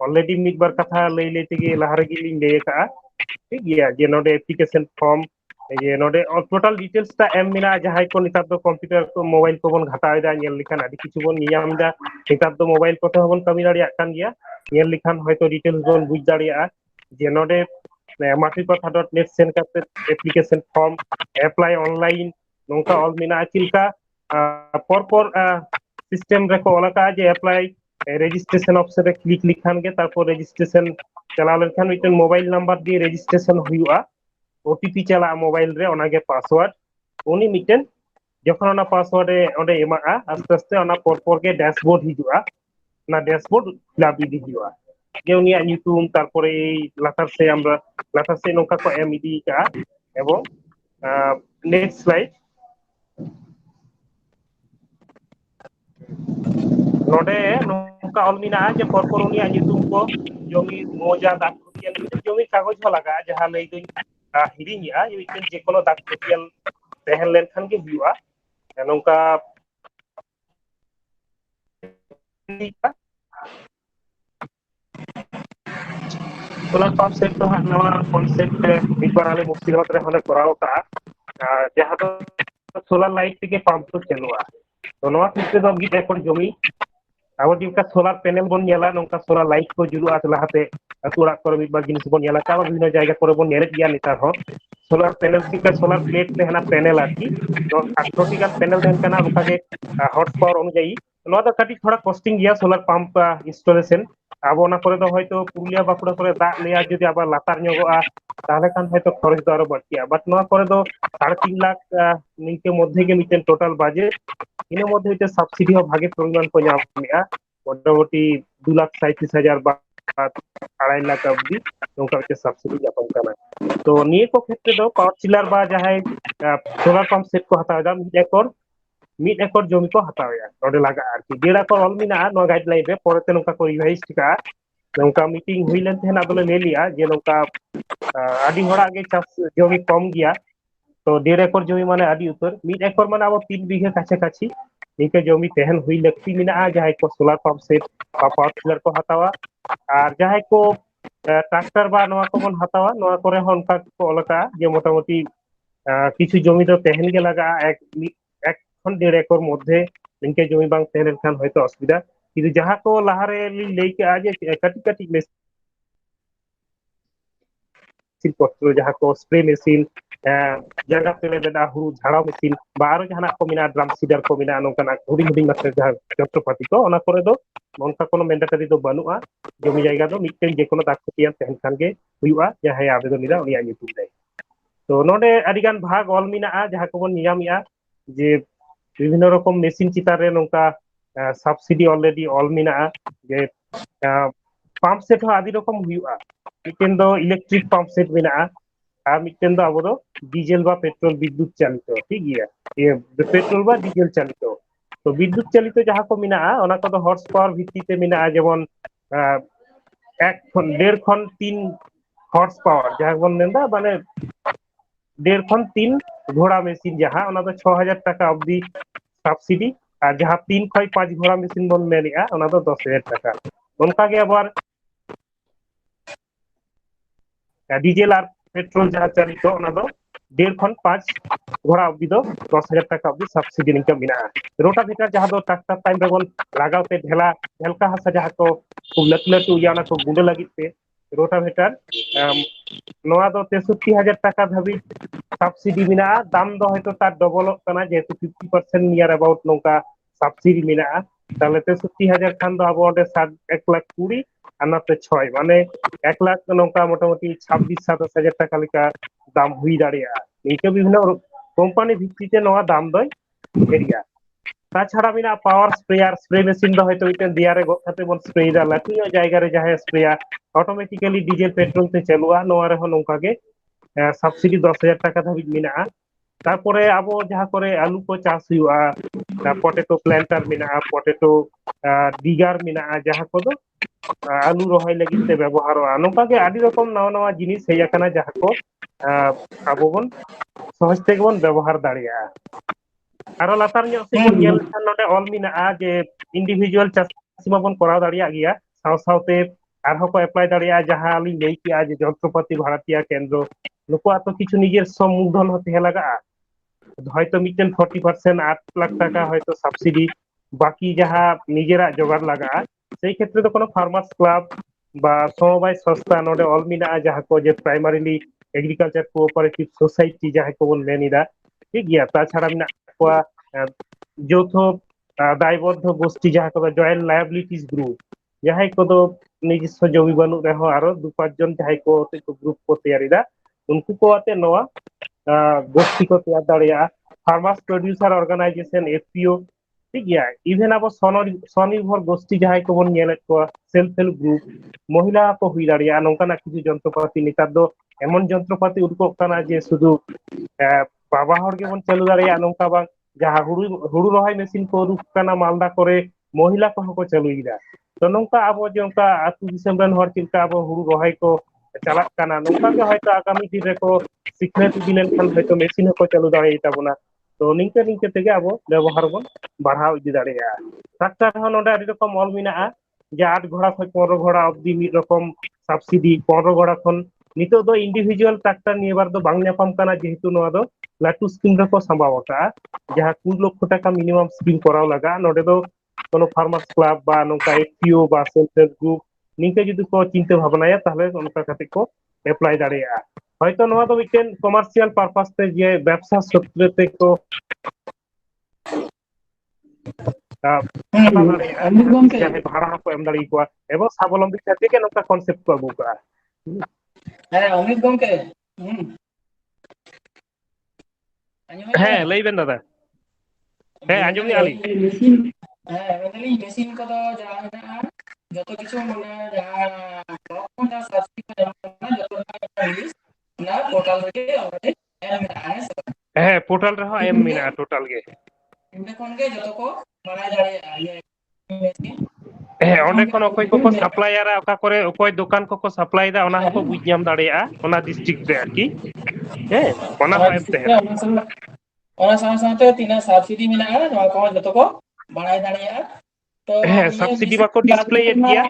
S2: ऑलरेडी मिड बार कथा लई लई तेगे लहारे गिली ले का ठीक गया जे नोडे एप्लीकेशन फॉर्म ये नोडे टोटल डिटेल्स ता एम मिना जहां को नितार दो कंप्यूटर को मोबाइल को बन घटायदा नेल लिखान आदि किछु बन नियामदा नितार दो मोबाइल को तो बन कमी दाड़िया कान गया नेल लिखान हयतो डिटेल्स बन बुझ दाड़िया जे नोडे matrikotha.net सेंड करते एप्लीकेशन फॉर्म अप्लाई ऑनलाइन नोंका ऑल मिना चिलका पर सिस्टम रे को ओलाका जे अप्लाई रेजिस्ट्रेशन ऑप्शन रे क्लिक लिखान गे तारपर रेजिस्ट्रेशन चला लेखान मिटन मोबाइल नंबर दिए रेजिस्ट्रेशन हुआ ओटीपी चला मोबाइल रे ओनागे पासवर्ड उनी मिटन जखन ओना पासवर्ड रे ओंडे एमा आस्ते आस्ते ओना पर के डैशबोर्ड हिजुआ ना डैशबोर्ड लाबी हिजुआ যে উনিয়া নিউটুম তারপরে এই লাতার সে আমরা লাতার সে নৌকা কো এম ইডি কা এবং নেক্সট স্লাইড নডে নৌকা অলমিনা যে পরপর উনিয়া নিউটুম কো জমি মোজা দাকটিয়াল জমি কাগজ হো লাগা যাহা লই দুই হিরিনিয়া ইমিটেন যে কোনো দাকটিয়াল তেহেন লেনখান গে হিউয়া নৌকা सोलर पंप सेट तो नवा कॉन्सेप्ट एक बार आले मुक्तिनाथ रे हने कराव का जहां तो सोलर लाइट के पंप तो चलुआ तो नवा किस्ते दो गी एकड़ जमी अब जिनका सोलर पैनल बन नेला नोंका सोलर लाइट को जुरु आतलाहते अतुरा कर मिट बार जिनिस बन नेला का विभिन्न जायगा करे बन नेरे गया नेतार हो सोलर पैनल की सोलर प्लेट ले हना पैनल आकी तो 8 का पैनल देन कना उनका के हॉट पावर अनुযায়ী नवा तो काटी थोड़ा कॉस्टिंग गया सोलर पंप इंस्टॉलेशन अब ओना करे तो हयतो पुरुलिया बाकुड़ा करे दा लेया जदि आबार लातार ᱧᱚᱜᱚᱜᱼᱟ ताहले खान हयतो खरच दो आरो बाड़तिया बाट नवा करे दो 3.5 लाख निके मध्य के मिटेन टोटाल बाजेट इन मध्य हयतो सब्सिडी हो भागे परिमाण को ᱧᱟᱢᱮᱜᱼᱟ मोटामुटी 2,37,000 बा 2.5 लाख अवधि नोंका के सब्सिडी जापन काना तो निये को क्षेत्र दो पावर टिलर बा जहाय सोलर पंप सेट को हतावदा मिड एकड़ जमी को हतावया नोडे लागा आरकी जेड़ा को ऑल मिना नो गाइडलाइन रे परते नोंका को रिवाइज टिका नोंका मीटिंग हुइलन थेना बोले ले लिया जे नोंका आदि होड़ा के चास जमी कम गया तो 1.5 एकड़ जमी माने आदि उतर मिड एकड़ माने अब 3 बीघा काछे काछी निके जमी तेहन हुई लगती मिना जहाय को solar pump set power tiller को हतावा আর যাহাই কো ট্রাক্টর বা নোয়া কো বন হাতাওয়া নোয়া করে হনকা কো অলকা যে মোটামুটি কিছু জমি তো তেহেন গে লাগা এক খন 1.5 একর মধ্যে ইনকে জমি বাং তেহেন খান হয়তো অসুবিধা কিন্তু যাহা কো লাহারে লেইকে আজে কাটি কাটি মেশিন পত্র যাহা কো স্প্রে মেশিন জায়গা তেলে দেনা হুরু ঝাড়াও মেশিন বা আরো জাহানা কো মিনা ড্রাম সিডার কো মিনা নৌকানা হুডিং হুডিং মাত্রা যাহা যন্ত্রপাতি को ओना करे दो नोंका कोनो मैंडेटरी दो बानुआ जमी जायगा दो मिटन जे कोनो दाखतियान तेहन खान गे हुइवा जहाय आवेदन निरा उनिया नितुम दे तो नोडे अडिगान भाग ऑल मिना जहां को बन नियामिया যে বিভিন্ন রকম মেশিন চিতার রে নৌকা সাবসিডি অলরেডি অল মেনা'a যে পাম্প সেট হᱚᱸ আদি রকম হুᱭᱩᱜᱼᱟ মিটেন ᱫᱚ ইলেকট্রিক পাম্প সেট মেনা'a আর মিটেন ᱫᱚ আবো ᱫᱚ ডিজেল বা পেট্রোল বিদ্যুৎ চালিত ঠিক গিয়া পেট্রোল বা ডিজেল চালিত তো বিদ্যুৎ চালিত যাহা কো মেনা'a ওনা কো হর্স পাওয়ার ভিত্তিতে মেনা'a যেমন আহ, 1.5 হর্স পাওয়ার যাহা বন মেনদা মানে 1.5 ঘোড়া মেশিন যাহা ওনা দো 6,000 টাকা অবধি সাবসিডি আর যাহা 3 থেকে 5 ঘোড়া মেশিন বন মেনে'a ওনা দো 10,000 টাকা অনকাগে আবার ডিজেল আর পেট্রোল যাহা চালিত ওনা দো 1.5 থেকে 5 ঘোড়া অবধি দো 10,000 টাকা অবধি সাবসিডি নিকা মেনা'a রোটাভেটার যাহা দো ট্রাক্টর টাইম রে বন লাগাওতে ঢেলকা হাসা যাহা কো খুব লাটু লাটু ইয়া ওনা কো গুঁডে লাগিত তে রোটাভেটার নোয়া দো 63,000 টাকা ধাবিজ সাবসিডি মেনা'a দাম দো হয়তো তার ডবলক কানা যেহেতু 50% নিয়ার অ্যাবাউট নৌকা সাবসিডি মেনা'a তাহলে 63,000 খান দো আবো অঁডে 1,20,000 আর নাতে 6 মানে 1 লাখ নৌকা মোটামুটি 26-27 হাজার টাকা লেখা দাম হুই দাঁড়িয়ে'a নিচে বিভিন্ন কোম্পানি ভিত্তিতে নোয়া দাম দয় এরিয়া তাছাড়া মেনা'a পাওয়ার স্প্রেয়ার স্প্রে মেশিন দো হয়তো মিটেন দিয়ারে গো খাতে বন স্প্রে দা লাটু জায়গা রে যাহে স্প্রেয়ার অটোমেটিক্যালি ডিজেল পেট্রোল তে চালু'a নোয়া রে নৌকা গে সাবসিডি 10,000 টাকা ধাবিজ মেনা'a তারপরে আবো যাহা করে আলু কো চাষ হুᱭᱩᱜᱼᱟ পটেটো প্ল্যান্টার মেনা'a পটেটো ডিগার মেনা'a যাহা কদো আলু রহয় লাগিত তে ব্যবহার'a নৌকা গে আদি রকম নাওয়া নাওয়া জিনিস হেই আকানা যাহা কো আবো বন সহজ থেকে বন ব্যবহার দাঁড়িয়ে'a আরো লাতার ñᱚᱜ সে বন ñᱮᱞ ᱞᱮᱠᱷᱟᱱ ᱱᱚᱰᱮ ᱚᱞ ᱢᱮᱱᱟᱜᱼᱟ ᱡᱮ ইন্ডিভিজুয়াল চাষি মাবন করাও দাঁড়িয়ে গিয়া সাও সাওতে আরহো কো এপ্লাই দাঁড়িয়ে যাহা আলিং লই কিয়া যে যন্ত্রপাতি ভাড়াটিয়া কেন্দ্র নুকুয়া তো কিছু নিজের সম্মূলধন হতে লাগা'a হয়তো মিটেন 40% 8 লাখ টাকা হয়তো সাবসিডি বাকি যাহা নিজেরা জোগাড় লাগা'a সেই ক্ষেত্রে তো কোনো ফার্মার্স ক্লাব বা সমবায় সংস্থা নডে অল মেনা'a যাহা কো যে প্রাইমারিলি এগ্রিকালচার কোঅপারেটিভ সোসাইটি যাহা কো বন মেনিদা ঠিক গিয়া তাছাড়া মেনা কোয়া যৌথ দায়বদ্ধ গোষ্ঠী যাহা কো জয়েন্ট লায়াবিলিটিস গ্রুপ যাহাই কদো নিজস্ব জমি বানু রেহ আরো 2-5 জন যাহাই কো গ্রুপ কো তৈয়ারিদা উনকু কো আতে নোয়া গোষ্ঠী কো তৈয়ার দাঁড়িয়ে'a ফার্মার্স প্রডিউসার অর্গানাইজেশন এফপিও ঠিক গিয়া ইভেন আবো স্বনির্ভর গোষ্ঠী যাহাই কো বন ñᱮᱞᱮᱫ কোয়া সেলফ হেল্প গ্রুপ মহিলা কো হুই দাঁড়িয়ে'a নংকানা কিছু যন্ত্রপাতি নেতার দো এমন যন্ত্রপাতি উডুকোক কানা যে শুধু বাবা হড় গেবন চালু দাঁড়িয়ে'a নংকা বাং যাহা হুড়ু রহয় মেশিন কো উডুক কানা মালদা করে মহিলা কো হকো চালুইদা তো নংকা আবো যে নংকা আতু দিসᱚᱢ রেন হড় চিলকা আবো হুড়ু রহয় কো চালাক কানা নংকা গে হয়তো আগামী দিন রে কো সিকনেত ইদি লেনখান হয়তো মেশিন হকো চালু দাঁড়িয়ে তাবোনা তো নিংকে নিংকে তেগে আবো ব্যবহার বন বাড়াও ইদি দাঁড়িয়ে'a ট্রাক্টর হᱚᱸ নডে আদি রকম অল মেনা'a যে 8 ঘোড়া খয় 15 ঘোড়া অবধি মিদ রকম সাবসিডি 15 ঘোড়া খন নিতো দো ইন্ডিভিজুয়াল ট্রাক্টর নিয়েবার দো বাং ᱧᱟᱯᱟᱢ কানা যেহেতু নোয়া দো লাটু স্কিম রেকো সাম্বাও আকা'a যাহা 20 লক্ষ টাকা মিনিমাম স্কিম করাও লাগা'a নডে দো কোনো ফার্মার্স ক্লাব বা নৌকা এফপিও বা সেলফ হেল্প গ্রুপ নিংকে যদি কো চিন্তা ভাবনায়া তাহলে অনকা কাতে কো এপ্লাই দাঁড়িয়ে'a হয়তো নোয়া দো মিটেন কমার্শিয়াল পারপাস তে যে ব্যবসা সূত্রে তে কো
S3: অমিত গমকে
S2: ভাড়া হকো এম দাঁড়িয়ে কোয়া এবং স্বাবলম্বী ক্ষেত্রে নৌকা কনসেপ্ট কো আগু কা'a
S3: হ্যাঁ অমিত গমকে
S2: হ্যাঁ লইবেন দাদা হ্যাঁ আঞ্জুম আলী
S3: মেশিন হ্যাঁ মেশিন কদো যা মেনা'a যত কিছু মানে যখন যা সাবসিডি না যত না পোর্টাল থেকে অলরেডি এম মেনা'a
S2: হ্যাঁ পোর্টাল রে হো এম মেনা'a টোটাল গে
S3: ᱤᱱᱟᱹ ᱠᱷᱚᱱ ᱜᱮ ᱡᱚᱛᱚ ᱠᱚ ᱵᱟᱲᱟᱭ ᱫᱟᱲᱮᱭᱟᱜᱼᱟ
S2: হ্যাঁ অনেক খন অকয় কো সাপ্লায়ার ওকা করে অকয় দোকান কো সাপ্লাই দা ওনা হকো বুঝ ᱧᱟᱢ দাঁড়িয়ে'a ওনা ডিস্ট্রিক্ট রে আর কি হ্যাঁ ওনা হো এম তেহেনা
S3: ᱚᱱᱟ ᱥᱟᱶ ᱥᱟᱶᱛᱮ ᱛᱤᱱᱟᱹᱜ ᱥᱟᱵᱥᱤᱰᱤ ᱢᱮᱱᱟᱜᱼᱟ ᱱᱚᱣᱟ ᱠᱚ ᱡᱚᱛᱚ ᱠᱚ ᱵᱟᱲᱟᱭ ᱫᱟᱲᱮᱭᱟᱜᱼᱟ ᱛᱚ
S2: হ্যাঁ সাবসিডি মাকো ডিসপ্লে এড গিয়া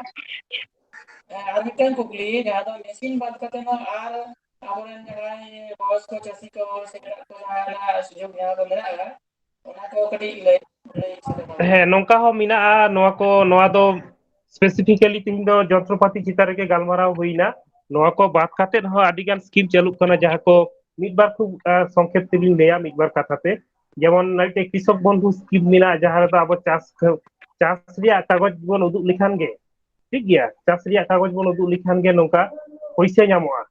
S3: আর মিᱫᱴᱟᱝ ᱠᱩᱠᱞᱤ ᱡᱟᱦᱟᱸ ᱫᱚ ᱢᱮᱥᱤᱱ ᱵᱟᱫ ᱠᱟᱛᱮ ᱦᱚᱸ ᱟᱨ ᱟᱵᱚᱨᱮᱱ ᱡᱟᱦᱟᱸᱭ ᱵᱚᱭᱚᱥᱠᱚ ᱪᱟᱹᱥᱤ ᱠᱚ ᱥᱮ ᱡᱟᱦᱟᱸ সুযোগ ᱧᱟᱢ ᱢᱮᱱᱟᱜᱼᱟ ᱚᱱᱟ ᱠᱚ ᱠᱟᱹᱴᱤᱡ ᱞᱟᱹᱭ ᱥᱚᱫᱚᱨ
S2: হ্যাঁ নৌকা হো মেনা'a নোয়া কো নোয়া দো স্পেসিফিক্যালি তিন দো যন্ত্রপাতি চিতা রেগে গালমারাও হইনা নোয়া কো বাদ কাতে হো আদি গান স্কিম চালু কানা যাহা কো মিদবার খুব সংক্ষেপ তেলিং লেয়া মিদবার কথাতে যেমন নাইতে কৃষক বন্ধু স্কিম মেনা'a যাহা রে আবো চাষ রিয়া কাগজ বন উদুগ লিখান গে ঠিক গিয়া চাষ রিয়া কাগজ বন উদুগ লিখান গে নৌকা পয়সা ᱧᱟᱢᱚᱜᱼᱟ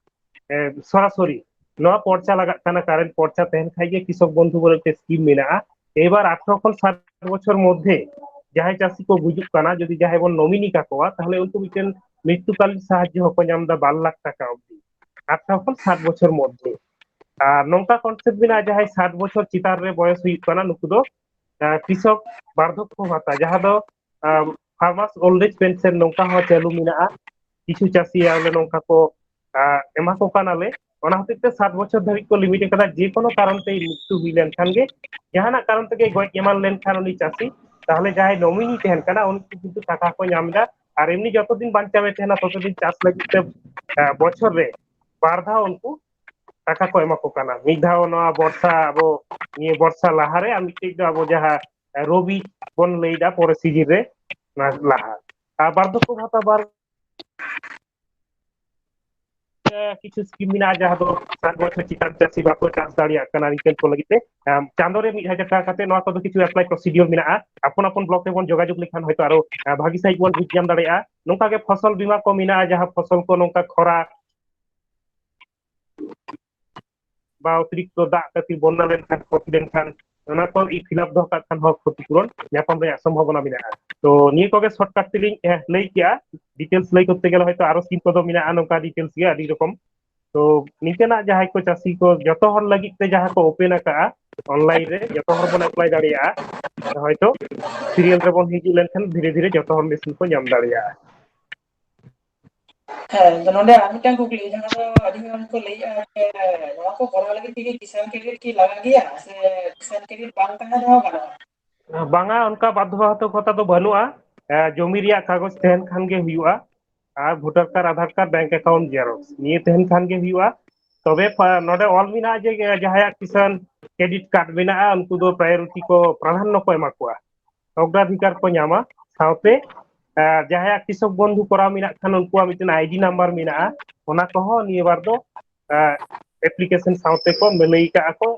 S2: সরাসরি নোয়া পর্চা লাগাত কানা কারেন্ট পর্চা তেহেন খাই গে কৃষক বন্ধু বলে স্কিম মেনা'a এবার 18 ᱠᱷᱚᱱ 60 বছর মধ্যে ᱡᱟᱦᱟᱸᱭ ᱪᱟᱹᱥᱤ ᱠᱚ ᱜᱩᱡᱩᱜ ᱠᱟᱱᱟ ᱡᱩᱫᱤ ᱡᱟᱦᱟᱸᱭ ᱵᱚᱱ ᱱᱚᱢᱤᱱᱤ ᱠᱟᱠᱚᱣᱟ ᱛᱟᱦᱞᱮ ᱩᱱᱠᱩ ᱢᱤᱫᱴᱮᱱ মৃত্যুকালীন সাহায্য হকᱚ ᱧᱟᱢ ᱫᱟ 2 লাখ টাকা অবধি 18 ᱠᱷᱚᱱ 60 বছর মধ্যে। আর নংকা কনসেপ্ট মেনাᱜᱼᱟ ᱡᱟᱦᱟᱸᱭ 60 বছর চিতার রে বয়স ᱦᱩᱭᱩᱜ ᱠᱟᱱᱟ ᱱᱩᱠᱩ ᱫᱚ কৃষক বার্ধক্য ভাতা যাহা ᱫᱚ ফার্মার্স ওল্ড এজ পেনশন নংকা হᱚᱸ চালু মেনাᱜᱼᱟ। কিছু চাষি আলে নংকা কো এমা কো কানালে ᱚᱱᱟ ᱦᱚᱛᱮᱡ ᱛᱮ 60 বছর ধারিᱡ ᱠᱚ ᱞᱤᱢᱤᱴ ᱟᱠᱟᱫᱟ যে কোনো কারণ তে মৃত্যু ᱦᱩᱭ ᱞᱮᱱᱠᱷᱟᱱ ᱜᱮ ᱡᱟᱦᱟᱱᱟᱜ কারণ থেকে গᱚᱡ এমান লেনখান উনি চাষি তাহলে যাহাই নমিনি তেহেন কানা উনকু কিন্তু টাকা কো ᱧᱟᱢ ᱫᱟ। আর এমনি যতদিন বাঞ্চাবে তেহেনা ততদিন চাষ লাगिद তে বছর রে বার ধাও উনকু টাকা কো এমা কো কানা। মিদ ধাও নয়া বর্ষা আবো নিয়ে বর্ষা লাহারে আর মিদᱴᱮᱡ ᱫᱚ আবো যাহা রবি বন ᱞᱟᱹᱭᱫᱟ পরে সিজন রে লাহা। আর বার্ধক্য ভাতা বার কিছু স্কিম মেনাᱜᱼᱟ ᱡᱟᱦᱟᱸ ᱫᱚ 60 বছর চিতান চাষি বাকো চাষ দাᱲিয়াᱜ ᱠᱟᱱᱟ ᱱᱤᱝᱠᱟᱹᱱ ᱠᱚ ᱞᱟᱹᱜᱤᱫ ᱛᱮ ᱪᱟᱸᱫᱳ ᱨᱮ 1000 টাকা ᱠᱟᱛᱮ ᱱᱚᱣᱟ ᱠᱚᱫᱚ ᱠᱤᱪᱷᱩ ᱮᱯᱞᱟᱭ ᱯᱨᱚᱥিডিওর মেনাᱜᱼᱟ। আপন আপন ব্লক রে বন যোগাযোগ লেᱠᱷᱟᱱ হয়তো আরো ভাগি সাইজ বন বুঝ ᱧᱟᱢ ᱫᱟᱲᱮᱭᱟᱜᱼᱟ। ᱱᱚᱝᱠᱟ ᱜᱮ ফসল বীমা ᱠᱚ মেনাᱜᱼᱟ ᱡᱟᱦᱟᱸ ফসল ᱠᱚ ᱱᱚᱝᱠᱟ খরা বা অতিরিক্ত দাগ খাতির বন্যা লেনখান ক্ষতি লেনখান ᱚᱱᱟ ᱠᱚ ᱯᱷᱤᱞᱟᱯ ᱫᱚᱦᱚ ᱠᱟᱜ ᱠᱷᱟᱱ ᱦᱚᱸ ᱠᱷᱚᱛᱤᱯᱩᱨᱚᱱ ᱧᱟᱯᱟᱢ ᱨᱮᱭᱟᱜ ᱥᱚᱢᱵᱷᱚᱵᱚᱱᱟ ᱢᱮᱱᱟᱜᱼᱟ। তো নিয়ে কগে শর্টকাট তেলিং লই কিয়া ডিটেলস লই করতে গেলে হয়তো আরো স্কিম কদম মেনাᱜᱼᱟ নংকা ডিটেলস গে আদি রকম। তো নিকেনাᱜ ᱡᱟᱦᱟᱸᱭ ᱠᱚ ᱪᱟᱹᱥᱤ ᱠᱚ ᱡᱚᱛᱚ ᱦᱚᱲ ᱞᱟᱹᱜᱤᱫ ᱛᱮ ᱡᱟᱦᱟᱸ ᱠᱚ ᱳᱯᱮᱱ ᱟᱠᱟᱜᱼᱟ অনলাইন রে যত হড় বন এপ্লাই দাᱲিয়াᱜᱼᱟ হয়তো সিরিয়াল রে বন হিজুᱜ লেনখান ধীরে ধীরে যত হড় মেশিন ᱠᱚ ᱧᱟᱢ দাᱲিয়াᱜᱼᱟ।
S3: হ্যাঁ, তো নন্ডে আর মিদᱴᱟᱝ কুᱠᱞᱤ ᱡᱟᱦᱟᱸ ᱫᱚ ᱟᱹᱰᱤ ᱜᱟᱱ ᱠᱚ ᱞᱟᱹᱭᱮᱜᱼᱟ ᱡᱮ ᱱᱚᱣᱟ ᱠᱚ ᱠᱚᱨᱟᱣ ᱞᱟᱹᱜᱤᱫ ᱛᱮᱜᱮ ᱠᱤᱥᱟᱱ ᱠᱨᱮᱰᱤᱴ ᱠᱤ ᱞᱟᱜᱟᱜ ᱜᱮᱭᱟ ᱥᱮ ᱠᱤᱥᱟᱱ ᱠᱨᱮᱰᱤᱴ ᱵᱟᱝ ᱛᱟᱦᱮᱸ ᱨᱮᱦᱚᱸ ᱜᱟᱱᱚᱜᱼᱟ?
S2: বাংলা অনকা বাধ্যবাধকতা তো বানুয়া। জমি রিয়া কাগজ তেহেন খান গে হুইউয়া আর ভোটার কার্ড আধার কার্ড ব্যাংক অ্যাকাউন্ট জেরক্স নিয়ে তেহেন খান গে হুইউয়া। তবে নডে অল মেনাᱜᱼᱟ যে জাহায়াক কিষান ক্রেডিট কার্ড মেনাᱜᱼᱟ উনকু দো প্রায়োরিটি কো প্রাধান্য কো এমা কোয়া অগ্রাধিকার কো ᱧᱟᱢᱟ। সাথে জাহায়াক কৃষক বন্ধু করাও মেনাᱜ খান উনকুয়াᱜ মিটেন আইডি নাম্বার মেনাᱜᱼᱟ ওনা কহᱚᱸ নিয়ে বার দো অ্যাপ্লিকেশন সাথে কো মিলাই কাᱜᱼᱟ কো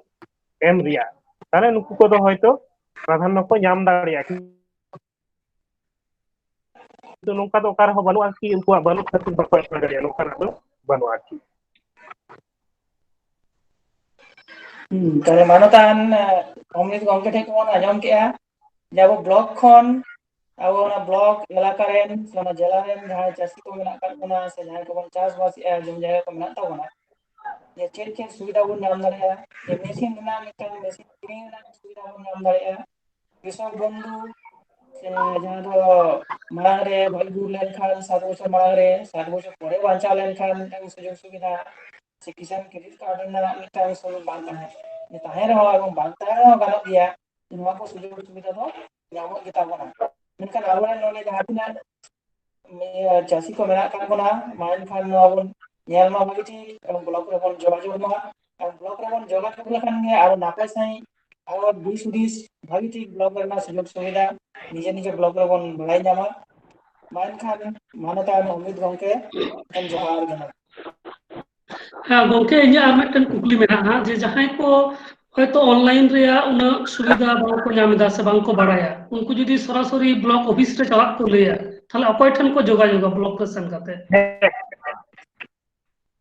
S2: এম রিয়া তাহলে নুকু কো দো হয়তো প্রাধান্য কো ᱧᱟᱢ দাড়িয়াᱜᱼᱟ। কিন্তু নৌকা তো কার বানুয়া আর কি উনকুয়াᱜ বানুক খাতির বাকো এপ্লাই দাড়িয়াᱜᱼᱟ নৌকানাᱜ ᱫᱚ বানুয়া আর কি।
S3: তাহলে মানতান অমৃত গঙ্কে ঠেক বন আᱸᱡᱚᱢ কেᱜᱼᱟ যে আবো ব্লক ᱠᱷᱚᱱ ᱟᱵᱚ ᱚᱱᱟ ᱵᱞᱚᱠ ᱮᱞᱟᱠᱟ ᱨᱮᱱ ᱥᱮ ᱚᱱᱟ ᱡᱮᱞᱟ ᱨᱮᱱ ᱡᱟᱦᱟᱸᱭ ᱪᱟᱹᱥᱤ ᱠᱚ ᱢᱮᱱᱟᱜ ᱟᱠᱟᱫ ᱵᱚᱱᱟ ᱥᱮ ᱡᱟᱦᱟᱸᱭ ᱠᱚᱵᱚᱱ ᱪᱟᱥᱵᱟᱥᱮᱜᱼᱟ ᱡᱚᱢᱤ ᱡᱟᱭᱜᱟ ᱠᱚ ᱢᱮᱱᱟᱜ ᱛᱟᱵᱚᱱᱟ যে ᱪᱮᱫ ᱪᱮᱫ ᱥᱩᱵᱤᱫᱷᱟ ᱵᱚᱱ ᱧᱟᱢ ᱫᱟᱲᱮᱭᱟᱜᱼᱟ ᱡᱮ ᱢᱮᱥᱤᱱ ᱨᱮᱱᱟᱜ ᱢᱤᱫᱴᱟᱝ ᱢᱮᱥᱤᱱ ᱠᱤᱨᱤᱧ ᱨᱮᱱᱟᱜ ᱥᱩᱵᱤᱫᱷᱟ ᱵᱚᱱ ᱧᱟᱢ ᱫᱟᱲᱮᱭᱟᱜᱼᱟ। কৃষক বন্ধু সে ᱡᱟᱦᱟᱸ ᱫᱚ ᱢᱟᱲᱟᱝ ᱨᱮ ᱜᱚᱡ ᱜᱩᱨ ᱞᱮᱱᱠᱷᱟᱱ 7 বছর মাᱲᱟᱝ রে 7 বছর পরে বাঁচাও লেনখান মিᱫᱴᱟᱝ সুযোগ সুবিধা সে কিষান ক্রেডিট কার্ড ᱨᱮᱱᱟᱜ মিᱫᱴᱟᱝ সুযোগ ᱵᱟᱝ ᱛᱟᱦᱮᱸ ᱨᱮᱦᱚᱸ ᱮᱵᱚᱝ ᱵᱟᱝ ᱛᱟᱦᱮᱸ ᱨᱮᱦᱚᱸ ᱜᱟᱱᱚᱜ ᱜᱮᱭᱟ ᱱᱚᱣᱟ ᱠᱚ সুযোগ সুবিধা ᱫᱚ ᱧᱟᱢᱚᱜ ᱜᱮ ᱛᱟᱵᱚᱱᱟ। ᱢᱮᱱᱠᱷᱟᱱ ᱟᱵᱚᱨᱮᱱ ᱱᱚᱰᱮ ᱡᱟᱦᱟᱸ ᱛᱤᱱᱟᱹᱜ ᱪᱟᱹᱥᱤ ᱠᱚ ᱢᱮᱱᱟᱜ ᱟᱠᱟᱫ ᱵᱚᱱᱟ ᱢᱟ ᱮᱱᱠᱷᱟᱱ ᱱᱚᱣᱟ ᱵᱚᱱ ᱧᱮᱞ ᱢᱟ ᱵᱷᱟᱹᱜᱤ ᱴᱷᱤᱠ ᱮᱵᱚᱝ ᱵᱞᱚᱠ ᱨᱮᱵᱚᱱ ᱡᱳᱜᱟᱡᱳᱜᱽ ᱢᱟ আর ব্লক রেবন যোগাযোগ লেখান গে আরো নাপাই সাই আরো দিশ হুদিস ভাগি ঠিক ব্লক ᱨᱮᱱᱟᱜ সুযোগ সুবিধা নিজে নিজে ব্লক রেবন বাড়াই ᱧᱟᱢᱟ। ᱢᱟ ᱮᱱᱠᱷᱟᱱ ᱢᱟᱱᱚᱛᱟᱱ অমিত ᱜᱚᱝᱠᱮ ᱴᱷᱮᱱ ᱡᱚᱦᱟᱨ ᱜᱮ।
S1: হ্যাঁ গᱚᱝᱠᱮ ᱤᱧᱟᱹᱜ ᱟᱨ ᱢᱤᱫᱴᱮᱱ ᱠᱩᱠᱞᱤ ᱢᱮᱱᱟᱜᱼᱟ ᱡᱮ ᱡᱟᱦᱟᱸᱭ ᱠᱚ হয়তো অনলাইন ᱨᱮᱭᱟᱜ ᱩᱱᱟᱹᱜ সুবিধা বাংকᱚ ᱧᱟᱢ ᱮᱫᱟ ᱥᱮ বাংকᱚ ᱵᱟᱲᱟᱭᱟ ᱩᱱᱠᱩ ᱡᱩᱫᱤ সরাসরি ব্লক অফিস ᱨᱮ ᱪᱟᱞᱟᱜ ᱠᱚ ᱞᱟᱹᱭᱟ তাহলে অকᱚᱭ ᱴᱷᱮᱱ ᱠᱚ যোগাযোগᱟ ব্লক ᱨᱮ ᱥᱮᱱ ᱠᱟᱛᱮ?
S2: হ্যাঁ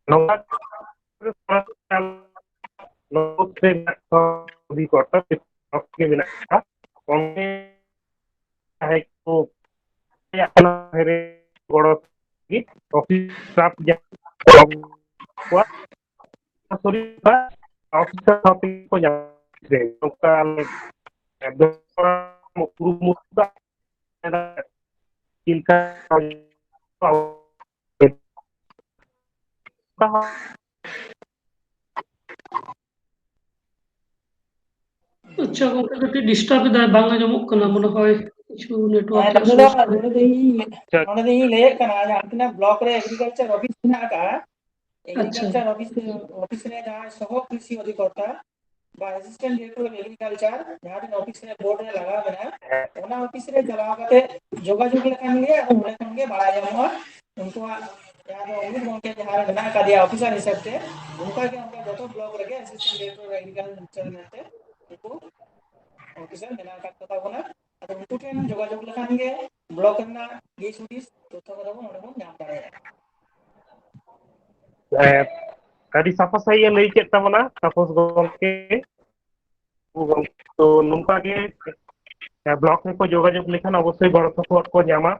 S2: নৌকা নৌকে অভিজ্ঞতা সবকে মেনাᱜᱼᱟ অঙ্কে জাহাᱸᱭ ᱠᱚ ᱨᱮ গড় ᱞᱟᱹᱜᱤᱫ অফিস স্টাফ ᱠᱚᱣᱟ সরিবা অফিসার সাথে ᱠᱚ ᱧᱟᱢᱟ নৌকা একদম কুরুমুটু চিন্তা
S1: আচ্ছা গংকে একটু ডিস্টার্ব এদায় বাং আᱸᱡᱚᱢᱚᱜ ᱠᱟᱱᱟ মনে হয় কিছু নেটওয়ার্ক এর
S3: ᱱᱚᱰᱮ ᱫᱚ
S1: সমস্যা।
S3: ᱱᱚᱰᱮ ᱫᱚ ᱤᱧ ᱞᱟᱹᱭᱮᱫ ᱠᱟᱱᱟ ᱡᱟᱦᱟᱸ ᱛᱤᱱᱟᱹᱜ ᱵᱞᱚᱠ ᱨᱮ ᱮᱜᱽᱨᱤᱠᱟᱞᱪᱟর ᱚᱯᱷᱤᱥ ᱢᱮᱱᱟᱜ ᱟᱠᱟᱜᱼᱟ
S1: আচ্ছা
S3: এগ্রিকালচার অফিস রে যারা সহ কৃষি অধিকর্তা বা অ্যাসিস্ট্যান্ট ডিরেক্টর অফ এগ্রিকালচার যাহার অফিস রে বোর্ড রে ᱞᱟᱜᱟᱣ ᱢᱮᱱᱟᱜᱼᱟ ᱚᱱᱟ ᱚᱯᱷᱤᱥ ᱨᱮ ᱪᱟᱞᱟᱣ ᱠᱟᱛᱮ ᱡᱳᱜᱟᱡᱳᱜᱽ ᱞᱮᱠᱷᱟᱱ ᱜᱮ ᱚᱸᱰᱮ ᱠᱷᱚᱱ ᱜᱮ ᱵᱟᱲᱟᱭ ᱧᱟᱢᱚᱜᱼᱟ ᱩᱱᱠᱩᱣᱟᱜ ᱡᱟᱦᱟᱸ ᱫᱚ ᱚᱢᱤᱛ ᱜᱚᱝᱠᱮ ᱡᱟᱦᱟᱸ ᱨᱮ ᱢᱮᱱᱟᱜ ᱟᱠᱟᱫᱮᱭᱟ ᱚᱯᱷᱤᱥᱟᱨ ᱦᱤᱥᱟᱹᱵ ᱛᱮ ᱚᱱᱠᱟ ᱜᱮ ᱚᱱᱠᱟ ᱡᱚᱛᱚ ᱵᱞᱚᱠ ᱨᱮᱜᱮ অ্যাসিস্ট্যান্ট ডিরেক্টর অফ এগ্রিকালচার ᱢᱮᱱᱛᱮ ᱩᱱᱠᱩ অফিসার মেনাᱜ ᱟᱠᱟᱫ ᱠᱚ ᱛᱟᱵᱚᱱᱟ ᱟᱫᱚ ᱩᱱᱠᱩ ᱴᱷᱮᱱ ᱡᱳᱜᱟᱡᱳᱜᱽ ᱞᱮᱠᱷᱟᱱ ᱜᱮ ব্লক ᱨᱮᱱᱟᱜ ᱫᱤᱥ ᱦᱩᱫᱤᱥ ᱛᱚᱛᱛᱷᱚ ᱠᱚᱫᱚ ᱵᱚᱱ ᱚᱸᱰᱮ ᱵᱚᱱ ᱧᱟᱢ ᱫᱟᱲᱮᱭᱟᱜᱼᱟ।
S2: ᱟᱹᱰᱤ ᱥᱟᱯᱷᱟ ᱥᱟᱺᱦᱤᱡ ᱮ ᱞᱟᱹᱭ ᱠᱮᱫ ᱛᱟᱵᱚᱱᱟ ᱛᱟᱯᱚᱥ ᱜᱚᱝᱠᱮ तो नौका के ब्लॉक में को जोगाजोग लेखन अवश्य गड़ सपोर्ट को ᱧᱟᱢᱟ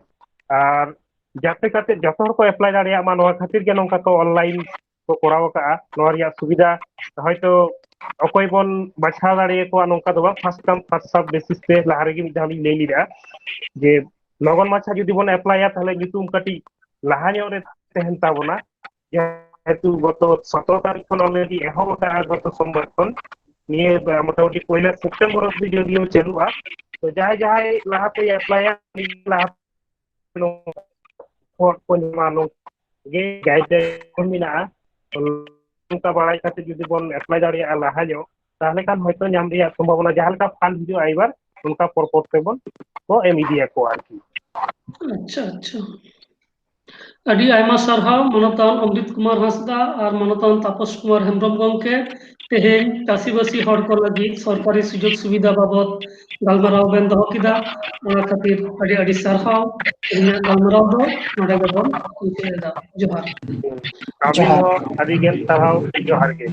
S2: और जाते करते जतो हर को अप्लाई दाड़िया मा नोआ खातिर के नौका को ऑनलाइन को कराव का नोआ रिया सुविधा हयतो अकोय बन बाछा दाड़िया को नौका दो first come first serve basis पे लहारे की मिदा लिंग लेली दा जे लगन माछा जदि बन अप्लाइया ताहले ᱧᱩᱛᱩᱢ कटी लहा ᱧᱚᱜ रे तहन ताबोना जेहेतु गत 17 तारीख खन ऑलरेडी एहब का गत सोमवार खन निये मोटामुटी पहले सेप्टेम्बर अब्दि जदियो चलुआ तो जहां जहां लहाते अप्लाइया लहा को ᱧᱟᱢᱟ गे गाइडलाइन मिना उनका बड़ाई खातिर जदि बन अप्लाई दाड़िया लहा ᱧᱚᱜ ताहले खान हयतो ᱧᱟᱢ रिया संभावना जहां लेका फंड हिजु आइबार उनका परपोर्ट से बन को एम इदिया को आरकी
S1: अच्छा अच्छा अडी आयमा सारहाव मनोतान अमृत कुमार हांसदा और मनोतान तापस कुमार हेम्ब्रम गमके तेहेन चासीबासी हड़ को लगी सरकारी सुजोग सुविधा बाबत गलमाराव बेन दहो किदा ओना खातिर अडी अडी सारहाव इन्या गलमाराव दो नोडे गबन मुचाइदा जोहार
S2: आबिन हो आदि गेल ताहाव जोहार गे